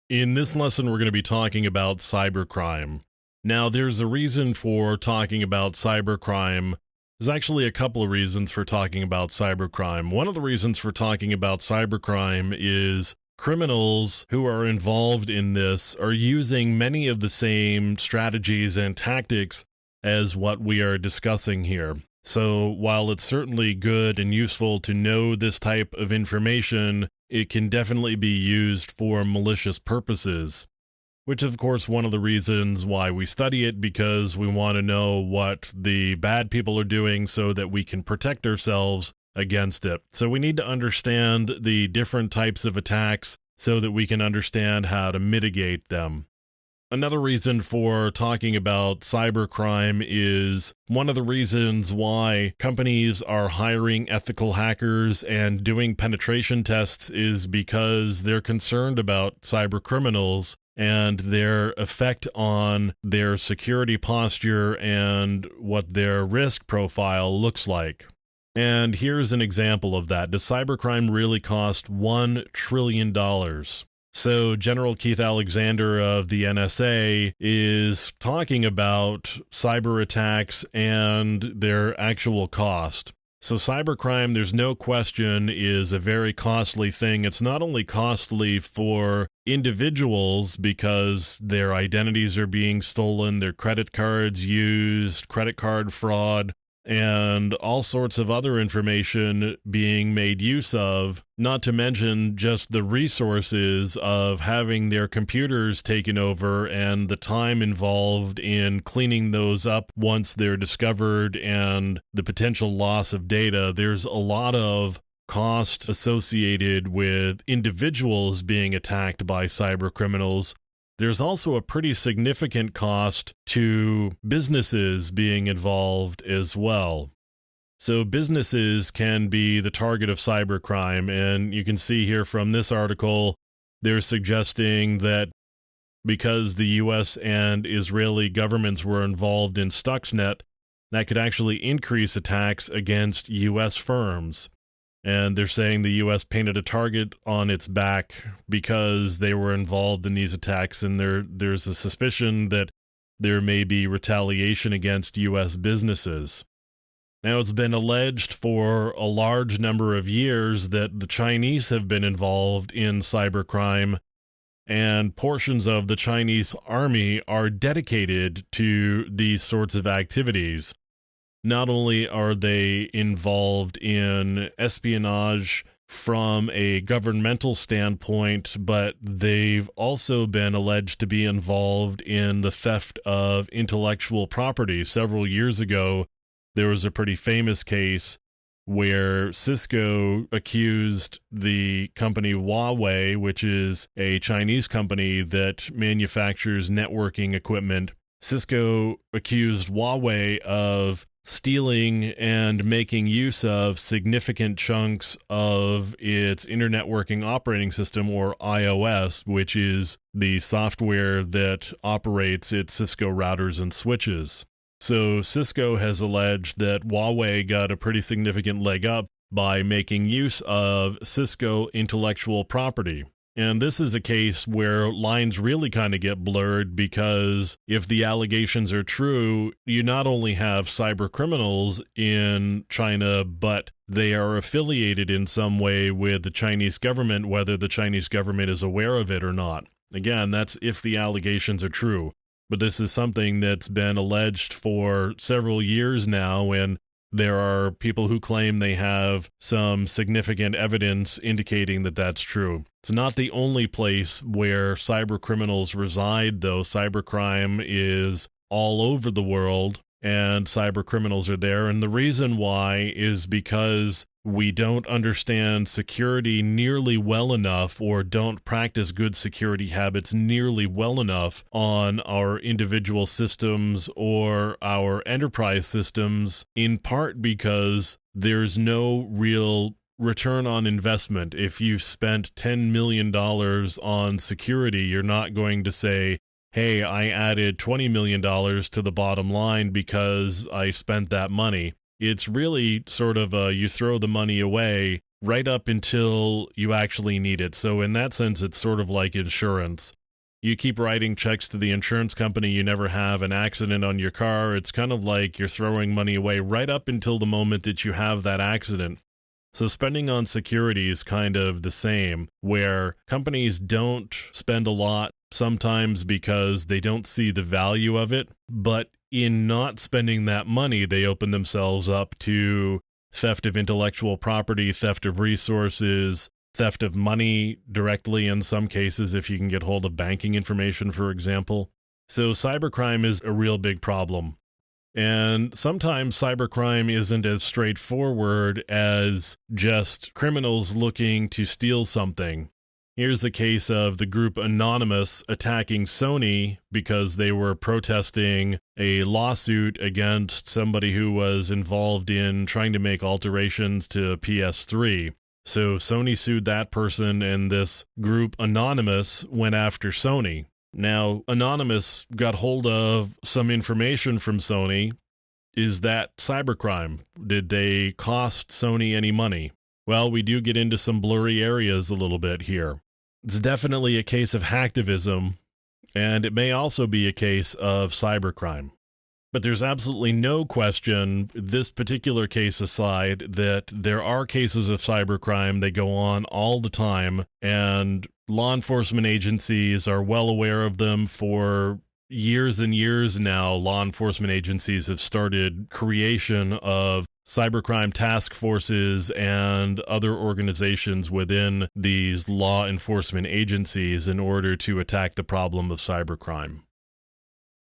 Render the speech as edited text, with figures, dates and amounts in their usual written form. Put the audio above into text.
In this lesson, we're going to be talking about cybercrime. Now, there's a reason for talking about cybercrime. There's actually a couple of reasons for talking about cybercrime. One of the reasons for talking about cybercrime is criminals who are involved in this are using many of the same strategies and tactics as what we are discussing here. So while it's certainly good and useful to know this type of information, it can definitely be used for malicious purposes, which is, of course, one of the reasons why we study it, because we want to know what the bad people are doing so that we can protect ourselves against it. So we need to understand the different types of attacks so that we can understand how to mitigate them. Another reason for talking about cybercrime is one of the reasons why companies are hiring ethical hackers and doing penetration tests is because they're concerned about cybercriminals and their effect on their security posture and what their risk profile looks like. And here's an example of that. Does cybercrime really cost $1 trillion? So General Keith Alexander of the NSA is talking about cyber attacks and their actual cost. So cybercrime, there's no question, is a very costly thing. It's not only costly for individuals because their identities are being stolen, their credit cards used, credit card fraud, and all sorts of other information being made use of, not to mention just the resources of having their computers taken over and the time involved in cleaning those up once they're discovered and the potential loss of data. There's a lot of cost associated with individuals being attacked by cyber criminals. There's also a pretty significant cost to businesses being involved as well. So businesses can be the target of cybercrime, and you can see here from this article, they're suggesting that because the US and Israeli governments were involved in Stuxnet, that could actually increase attacks against US firms. And they're saying the U.S. painted a target on its back because they were involved in these attacks, and there's a suspicion that there may be retaliation against U.S. businesses. Now, it's been alleged for a large number of years that the Chinese have been involved in cybercrime, and portions of the Chinese army are dedicated to these sorts of activities. Not only are they involved in espionage from a governmental standpoint, but they've also been alleged to be involved in the theft of intellectual property. Several years ago, there was a pretty famous case where Cisco accused the company Huawei, which is a Chinese company that manufactures networking equipment. Cisco accused Huawei of stealing and making use of significant chunks of its Internet Working Operating System, or iOS, which is the software that operates its Cisco routers and switches. So Cisco has alleged that Huawei got a pretty significant leg up by making use of Cisco intellectual property. And this is a case where lines really kind of get blurred, because if the allegations are true, you not only have cyber criminals in China, but they are affiliated in some way with the Chinese government, whether the Chinese government is aware of it or not. Again, that's if the allegations are true. But this is something that's been alleged for several years now, and there are people who claim they have some significant evidence indicating that that's true. It's not the only place where cyber criminals reside, though. Cybercrime is all over the world, and cyber criminals are there. And the reason why is because we don't understand security nearly well enough, or don't practice good security habits nearly well enough on our individual systems or our enterprise systems, in part because there's no real return on investment. If you spent $10 million on security, you're not going to say, hey, I added $20 million to the bottom line because I spent that money. It's really sort of you throw the money away right up until you actually need it. So in that sense, it's sort of like insurance. You keep writing checks to the insurance company, you never have an accident on your car. It's kind of like you're throwing money away right up until the moment that you have that accident. So spending on security is kind of the same, where companies don't spend a lot, sometimes because they don't see the value of it, but in not spending that money, they open themselves up to theft of intellectual property, theft of resources, theft of money directly in some cases if you can get hold of banking information, for example. So cybercrime is a real big problem. And sometimes cybercrime isn't as straightforward as just criminals looking to steal something. Here's a case of the group Anonymous attacking Sony because they were protesting a lawsuit against somebody who was involved in trying to make alterations to PS3. So Sony sued that person, and this group Anonymous went after Sony. Now, Anonymous got hold of some information from Sony. Is that cybercrime? Did they cost Sony any money? Well, we do get into some blurry areas a little bit here. It's definitely a case of hacktivism, and it may also be a case of cybercrime. But there's absolutely no question, this particular case aside, that there are cases of cybercrime. They go on all the time, and law enforcement agencies are well aware of them. For years and years now, law enforcement agencies have started creation of cybercrime task forces and other organizations within these law enforcement agencies in order to attack the problem of cybercrime.